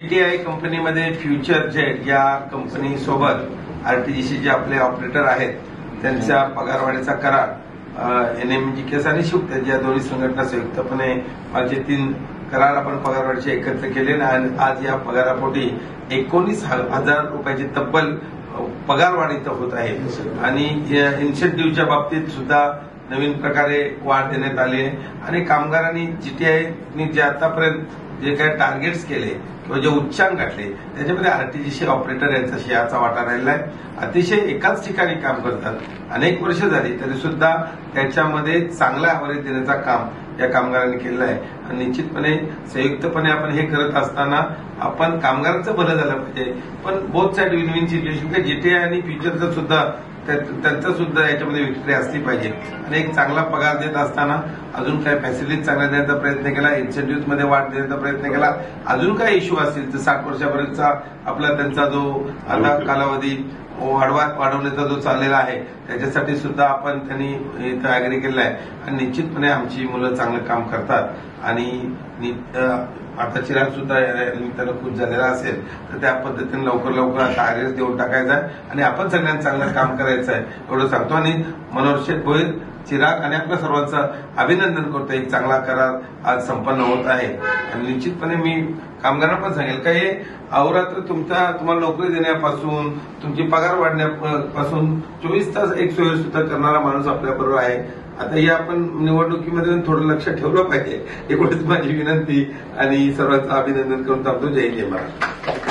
TTI कंपनीमध्ये future jet या company सोबत आरटीजीसी जे आपले ऑपरेटर आहेत त्यांच्या पगारवाढीचा करार एनएमजीकेस आणि शिवतेज या दोन्ही संघटना संयुक्तपणे माझे 3 करार आपण पगारवाढीचे एकत्र केले आणि आज या पगारापोटी 19,000 रुपयाची तब्बल पगारवाढी होत आहे आणि इन्सेंटिव्हच्या बाबतीत सुद्धा नवीन प्रकारे वाढ देण्यात आली आहे आणि कामगारांनी जीटीआयनी जे आतापर्यंत जे काही टार्गेट्स केले किंवा जे उच्चांक गाठले त्याच्यामध्ये आरटीजीसी ऑपरेटर यांचा शेअरचा वाटा राहिला आहे। अतिशय एकाच ठिकाणी काम करतात, अनेक वर्ष झाली तरी सुद्धा त्याच्यामध्ये चांगला ॲव्हरेज देण्याचं काम या कामगारांनी केलं आहे आणि निश्चितपणे संयुक्तपणे आपण हे करत असताना आपण कामगारांचं भलं झालं पाहिजे, पण both side win win situation की जीटीआय आणि फ्युचरचं सुद्धा त्यांचं सुद्धा याच्यामध्ये विक्री असली पाहिजे आणि एक चांगला पगार देत असताना अजून काही फॅसिलिटीज चांगल्या देण्याचा प्रयत्न केला, इन्सेंटिव्ह मध्ये वाढ देण्याचा प्रयत्न केला। अजून काही इश्यू असतील तर 60 वर्षापर्यंतचा आपला त्यांचा जो आता कालावधी वाढवण्याचा जो चाललेला आहे त्याच्यासाठी सुद्धा आपण त्यांनी इथं अग्री केलेला आहे आणि निश्चितपणे आमची मुलं चांगलं काम करतात आणि आता चिराग सुद्धा निमित्तानं खुश झालेला असेल तर त्या पद्धतीने लवकर आता आरएस देऊन टाकायचा आहे आणि आपण सगळ्यांना चांगलं काम करायचं आहे एवढं सांगतो आणि मनोहर शेठ भोईर, चिराग आणि आपल्या सर्वांचं अभिनंदन करतो। एक चांगला करार आज संपन्न होत आहे आणि निश्चितपणे मी कामगारांना पण सांगेल का हे अहोरात्र तुम्हाला नोकरी देण्यापासून तुमची पगार वाढण्यापासून 24 तास एक सोयी सुद्धा करणारा माणूस आपल्याबरोबर आहे। आता या आपण निवडणुकीमध्ये थोडं लक्ष ठेवलं पाहिजे एवढीच माझी विनंती आणि सर्वांचं अभिनंदन करून थांबतो। जय जय महाराज।